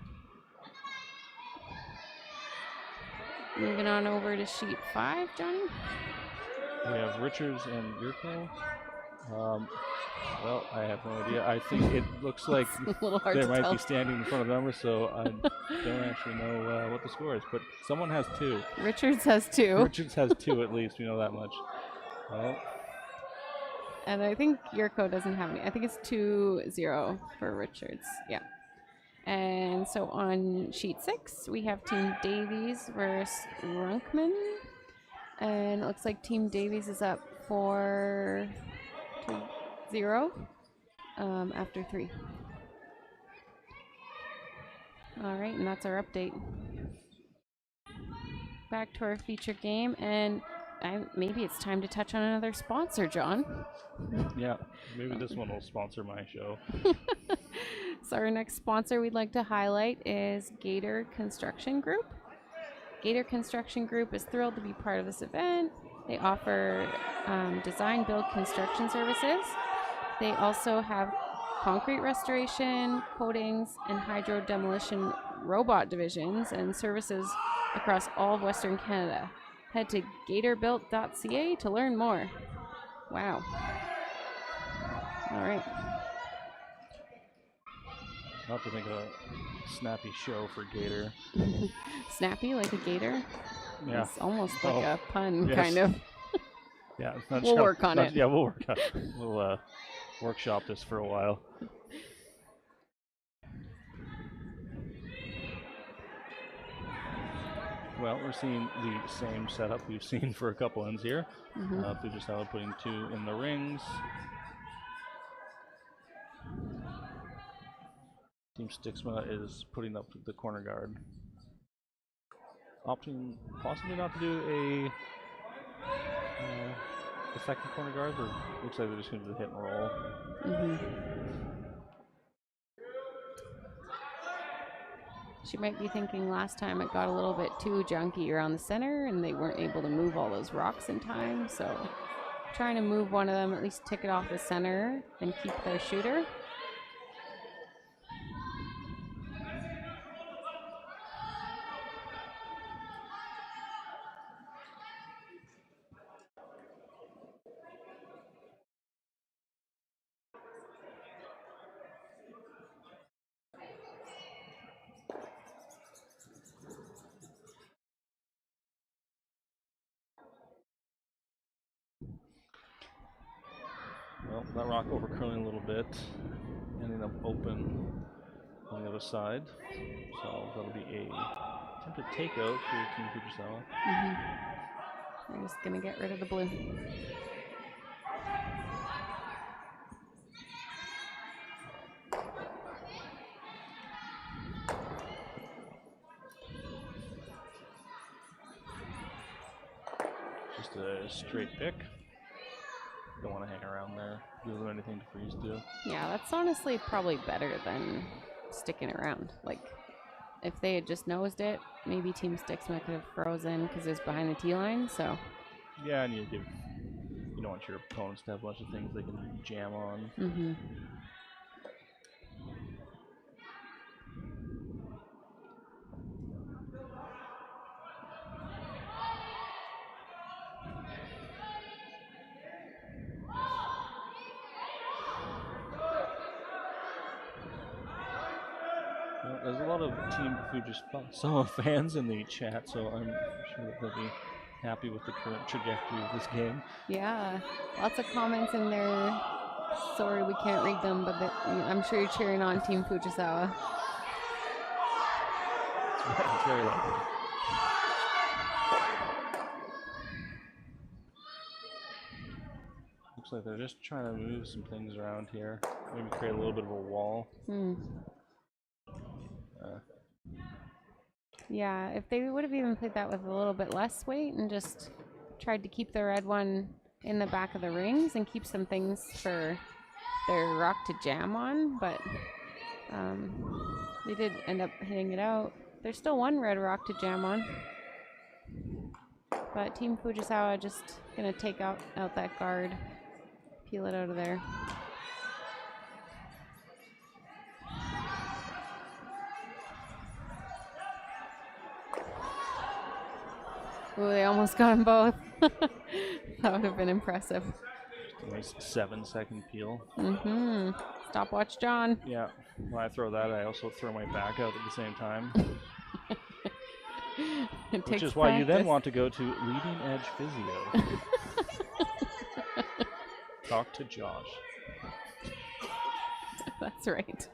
Moving on over to sheet 5, Johnny. We have Richards and Yurko. Well, I have no idea. I think it looks like they might be standing in front of numbers, so I don't actually know what the score is. But someone has 2. Richards has 2. Richards has 2 at least. We know that much. Well, and I think Yurko doesn't have any. I think it's 2-0 for Richards. Yeah. And so on sheet 6, we have Team Davies versus Runkman. And it looks like Team Davies is up 4-0 after 3. All right, and that's our update. Back to our feature game, and maybe it's time to touch on another sponsor, John. Yeah, maybe this one will sponsor my show. So our next sponsor we'd like to highlight is Gator Construction Group. Gator Construction Group is thrilled to be part of this event. They offer design, build, construction services. They also have concrete restoration, coatings, and hydro demolition robot divisions and services across all of Western Canada. Head to gatorbuilt.ca to learn more. Wow. All right. I'll have to think of a snappy show for Gator. Snappy like a gator? Yeah. It's almost like a pun, yes. kind of. Yeah. We'll work on it. Yeah, we'll work on it. We'll workshop this for a while. Well, we're seeing the same setup we've seen for a couple ends here. Fujisawa putting 2 in the rings. Team Stiksma is putting up the corner guard. Opting possibly not to do a second corner guard, but looks like they're just going to do the hit and roll. She might be thinking last time it got a little bit too junky around the center and they weren't able to move all those rocks in time, so trying to move one of them, at least tick it off the center and keep their shooter. Well, that rock over curling a little bit, ending up open on the other side. So that'll be a attempted takeout for Team Fujisawa. They're just going to get rid of the blue. Just a straight pick. Don't want to hang around there. Give them anything to freeze to. Yeah, that's honestly probably better than sticking around. Like, if they had just nosed it, maybe Team Stiksma could have frozen because it was behind the tee line, so. Yeah, and you don't want your opponents to have a bunch of things they can jam on. Well, there's a lot of Team Fujisawa fans in the chat, so I'm sure that they'll be happy with the current trajectory of this game. Yeah, lots of comments in there. Sorry we can't read them, but I'm sure you're cheering on Team Fujisawa. It's very likely. Looks like they're just trying to move some things around here. Maybe create a little bit of a wall. Yeah, if they would have even played that with a little bit less weight and just tried to keep the red one in the back of the rings and keep some things for their rock to jam on, but they did end up hitting it out. There's still one red rock to jam on, but Team Fujisawa just gonna take out that guard, peel it out of there. Ooh, they almost got them both. That would have been impressive. Just a nice 7-second peel. Stopwatch John. Yeah, when I throw that, I also throw my back out at the same time. Which is why you then want to go to Leading Edge Physio. Talk to Josh. That's right.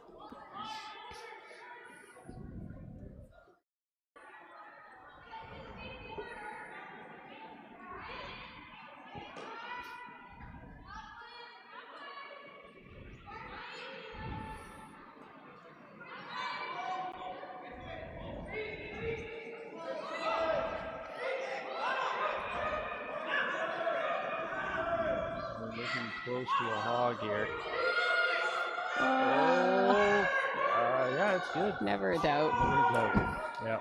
Looking close to a hog here. Yeah, it's good. Never a doubt. Never a doubt. Yeah.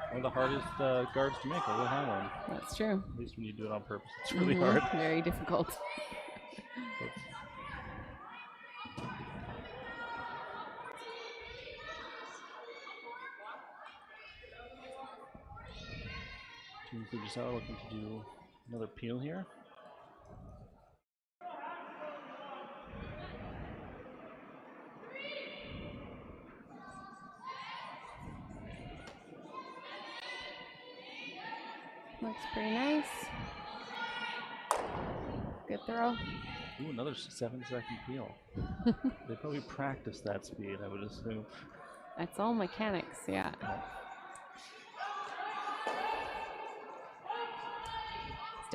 One of the hardest guards to make over Highland. That's true. At least when you do it on purpose, it's really hard. Very difficult. Team Fujisawa looking to do another peel here. Looks pretty nice. Good throw. Ooh, another 7-second peel. They probably practiced that speed, I would assume. That's all mechanics, yeah.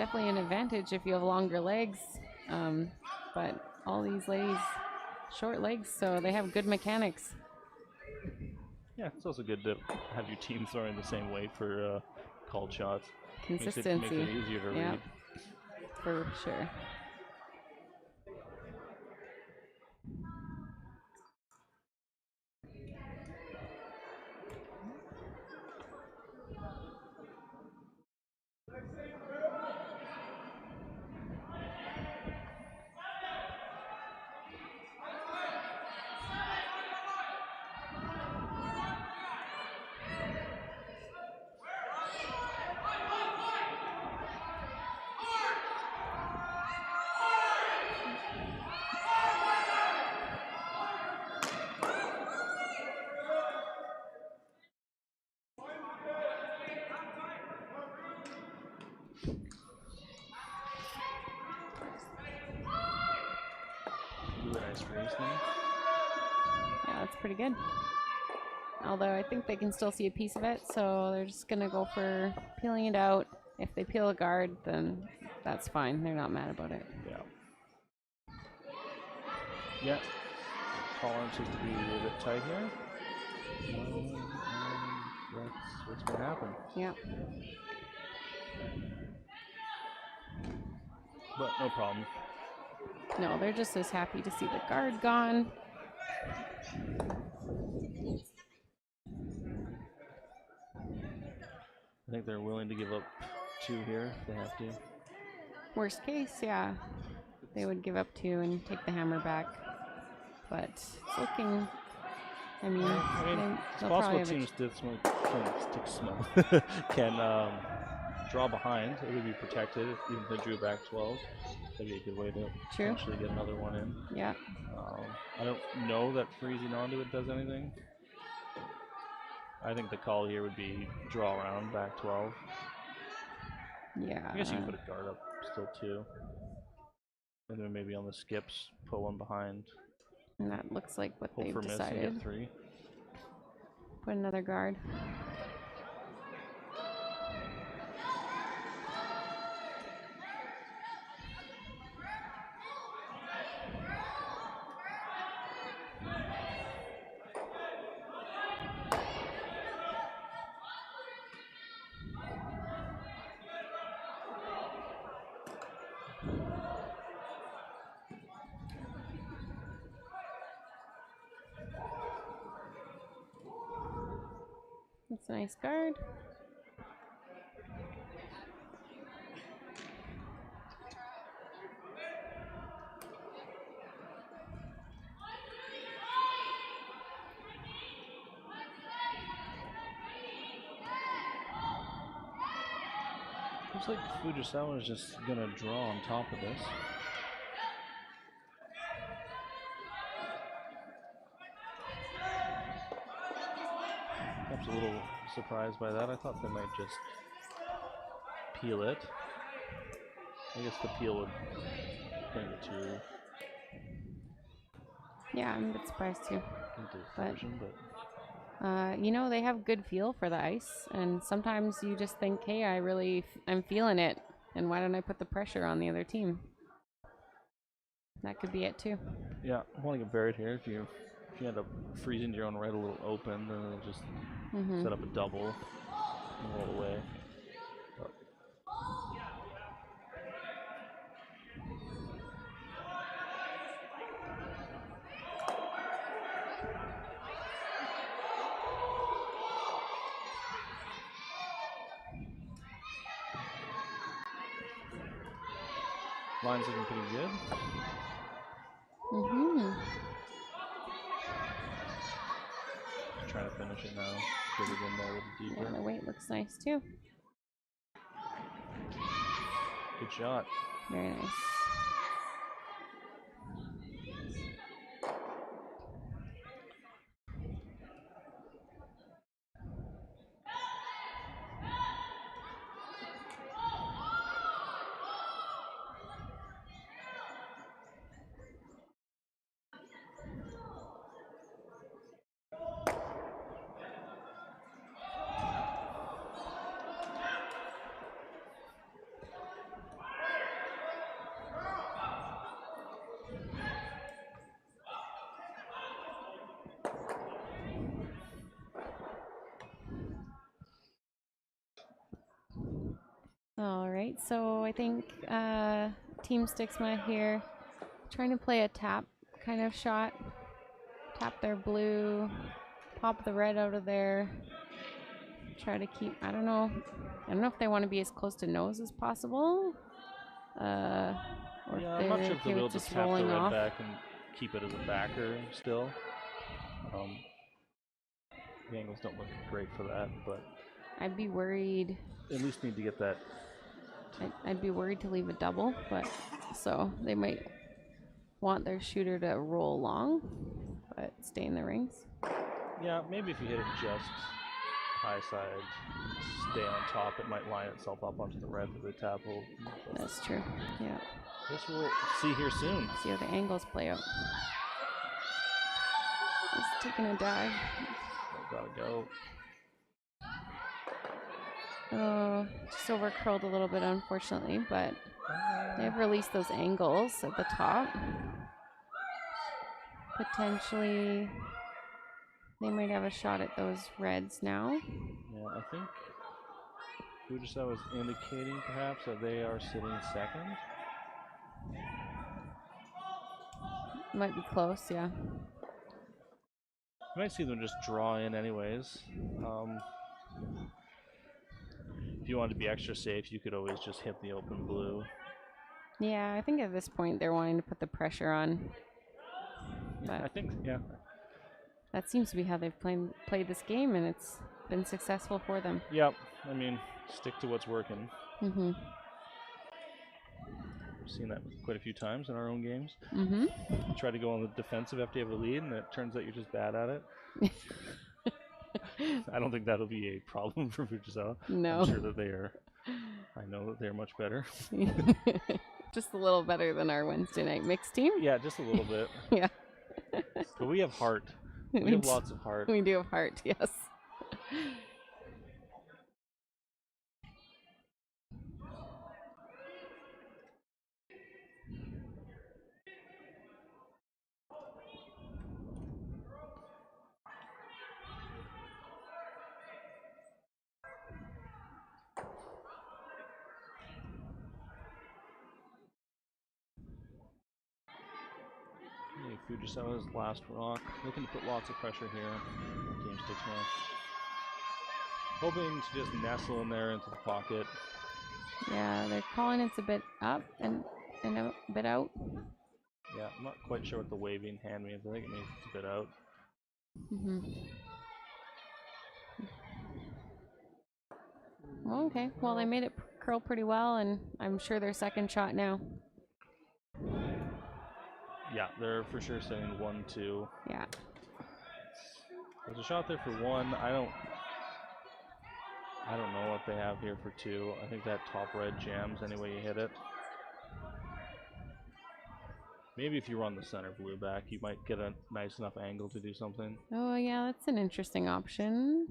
definitely an advantage if you have longer legs. But all these ladies, short legs, so they have good mechanics. Yeah, it's also good to have your team throwing the same weight for called shots. Consistency. Makes it easier to read. For sure. Nice freeze thing. Yeah, that's pretty good. Although I think they can still see a piece of it, so they're just going to go for peeling it out. If they peel a guard, then that's fine. They're not mad about it. Yeah. Yeah. Tolerance is to be a bit tight here. That's what's going to happen. Yeah. But no problem. No, they're just as happy to see the guard gone. I think they're willing to give up 2 here if they have to. Worst case, yeah. They would give up 2 and take the hammer back. But it's looking... I mean it's possible Team Stiksma can draw behind. It would be protected even if they drew back 12. That'd be a good way to potentially get another one in. Yeah. I don't know that freezing onto it does anything. I think the call here would be draw around back 12. Yeah. I guess you can put a guard up still too. And then maybe on the skips, put one behind. And that looks like what Hope they've for decided. Miss and get 3. Put another guard. That's a nice guard. Looks like Fujisawa is just gonna draw on top of this. Perhaps a little surprised by that. I thought they might just peel it. I guess the peel would bring it to. Yeah, I'm a bit surprised too. But you know, they have good feel for the ice, and sometimes you just think, hey, I'm feeling it, and why don't I put the pressure on the other team? That could be it too. Yeah, I want to get buried here. If you end up freezing your own red a little open, then it'll just set up a double and roll away. Line's looking pretty good. Just trying to finish it now. Get it in there a little deeper. Yeah, the weight looks nice too. Good shot. Very nice. All right, so I think Team Stiksma here trying to play a tap kind of shot. Tap their blue, pop the red out of there. Try to keep, I don't know if they want to be as close to nose as possible. Or Yeah, if I'm not they're sure if okay they'll be with able to just tap the rolling red off. back and keep it as a backer still. The angles don't look great for that, but I'd be worried. at least need to get that. I'd be worried to leave a double, but so they might want their shooter to roll long, but stay in the rings. Yeah, maybe if you hit it just high side, stay on top, it might line itself up onto the red that the tap will. That's true. Yeah. Guess we'll see here soon. See how the angles play out. He's taking a dive. Gotta go. Oh, just over curled a little bit, unfortunately, but they've released those angles at the top. Potentially, they might have a shot at those reds now. Yeah, I think Fujisawa was indicating perhaps that they are sitting second. Might be close, yeah. You might see them just draw in anyways. If you wanted to be extra safe, you could always just hit the open blue. Yeah, I think at this point they're wanting to put the pressure on. But I think, yeah. that seems to be how they've played this game, and it's been successful for them. Yep. I mean, stick to what's working. Mm-hmm. We've seen that quite a few times in our own games. Mm-hmm. You try to go on the defensive after you have a lead, and it turns out you're just bad at it. I don't think that'll be a problem for Fujisawa. No. I'm sure that they are. I know that they're much better. Just a little better than our Wednesday night mixed team. Yeah, just a little bit. Yeah. But we have heart. We have lots of heart. We do have heart, yes. Fujisawa's last rock. Looking to put lots of pressure here. Team Stiksma. Hoping to just nestle in there into the pocket. Yeah, they're calling it's a bit up and a bit out. Yeah, I'm not quite sure what the waving hand means. I think it means it's a bit out. Mm-hmm. Well, okay. Well, they made it curl pretty well, and I'm sure their second shot now. Yeah, they're for sure saying 1-2. Yeah. There's a shot there for 1. I don't know what they have here for 2. I think that top red jams any way you hit it. Maybe if you run the center blue back, you might get a nice enough angle to do something. Oh, yeah, that's an interesting option.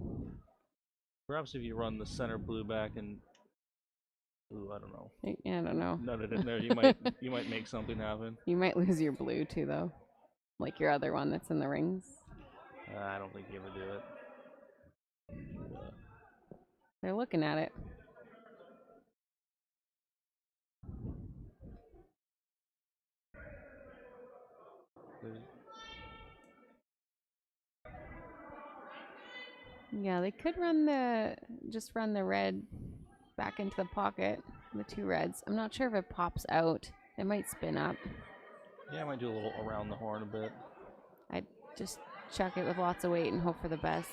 Perhaps if you run the center blue back and, ooh, I don't know. I don't know. Nut it in there, you might make something happen. You might lose your blue too, though, like your other one that's in the rings. I don't think you ever do it. They're looking at it. Yeah, they could just run the red back into the pocket, the 2 reds. I'm not sure if it pops out. It might spin up. Yeah, I might do a little around the horn a bit. I'd just chuck it with lots of weight and hope for the best.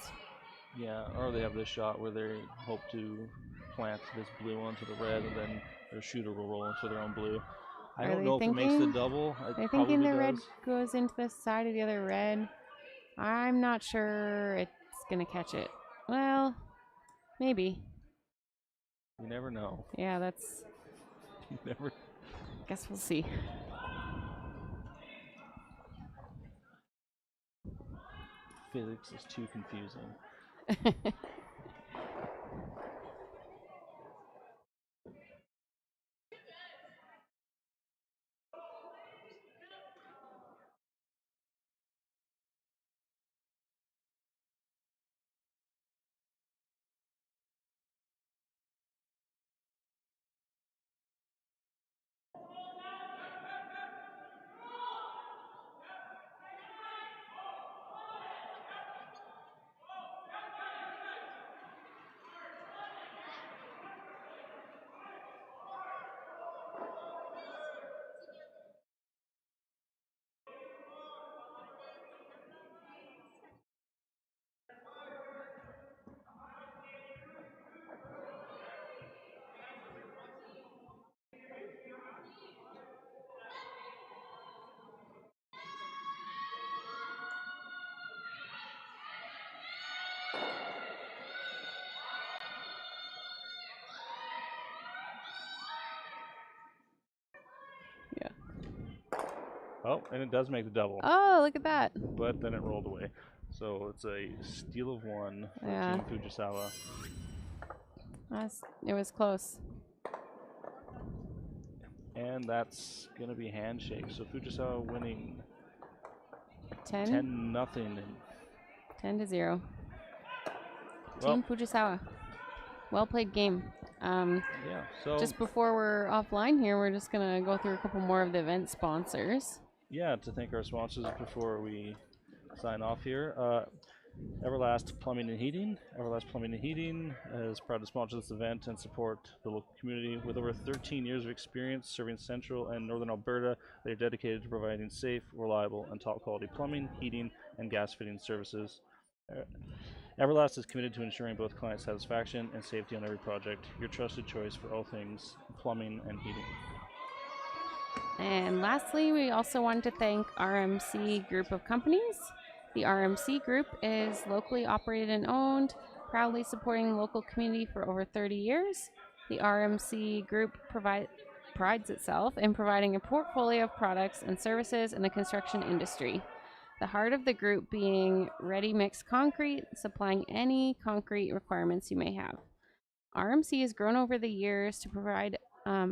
Yeah, or they have this shot where they hope to plant this blue onto the red, and then their shooter will roll into their own blue. I don't know if it makes the double. They're thinking the red goes into the side of the other red. I'm not sure it's going to catch it. Well, maybe. You never know. Yeah, that's... You never... Guess we'll see. Physics is too confusing. Oh, and it does make the double. Oh, look at that. But then it rolled away. So it's a steal of 1 for Yeah. Team Fujisawa. It was close. And that's going to be handshake. So Fujisawa winning 10? 10-0. 10-0. Well, Team Fujisawa. Well played game. yeah, so Just before we're offline here, we're just going to go through a couple more of the event sponsors. yeah, to thank our sponsors before we sign off here. Everlast Plumbing and Heating. Everlast Plumbing and Heating is proud to sponsor this event and support the local community. With over 13 years of experience serving central and northern Alberta, they are dedicated to providing safe, reliable, and top quality plumbing, heating, and gas fitting services. Everlast is committed to ensuring both client satisfaction and safety on every project. Your trusted choice for all things plumbing and heating. And lastly, we also want to thank RMC Group of Companies. The RMC Group is locally operated and owned, proudly supporting the local community for over 30 years. The RMC Group prides itself in providing a portfolio of products and services in the construction industry. The heart of the group being ready-mix concrete, supplying any concrete requirements you may have. RMC has grown over the years to provide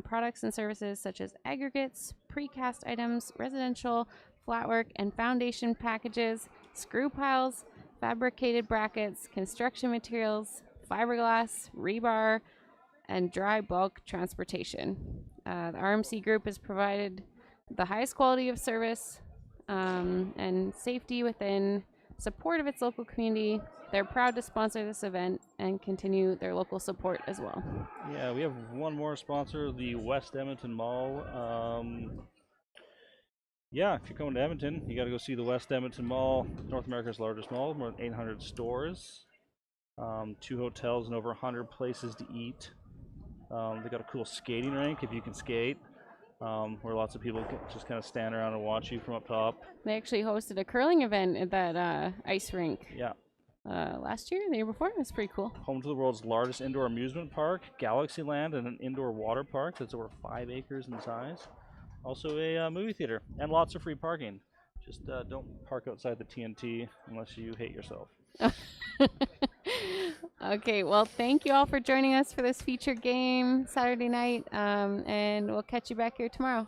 products and services such as aggregates, precast items, residential, flatwork and foundation packages, screw piles, fabricated brackets, construction materials, fiberglass, rebar, and dry bulk transportation. The RMC Group has provided the highest quality of service and safety within support of its local community. They're proud to sponsor this event and continue their local support as well. Yeah, we have one more sponsor, the West Edmonton Mall. Yeah, if you're coming to Edmonton, you got to go see the West Edmonton Mall, North America's largest mall, more than 800 stores, 2 hotels, and over 100 places to eat. They got a cool skating rink if you can skate, where lots of people can just kind of stand around and watch you from up top. They actually hosted a curling event at that ice rink. Yeah. Last year, the year before. It was pretty cool. Home to the world's largest indoor amusement park, Galaxyland, and an indoor water park that's over 5 acres in size. Also a movie theater and lots of free parking. Just don't park outside the TNT unless you hate yourself. Okay, well, thank you all for joining us for this feature game Saturday night, and we'll catch you back here tomorrow.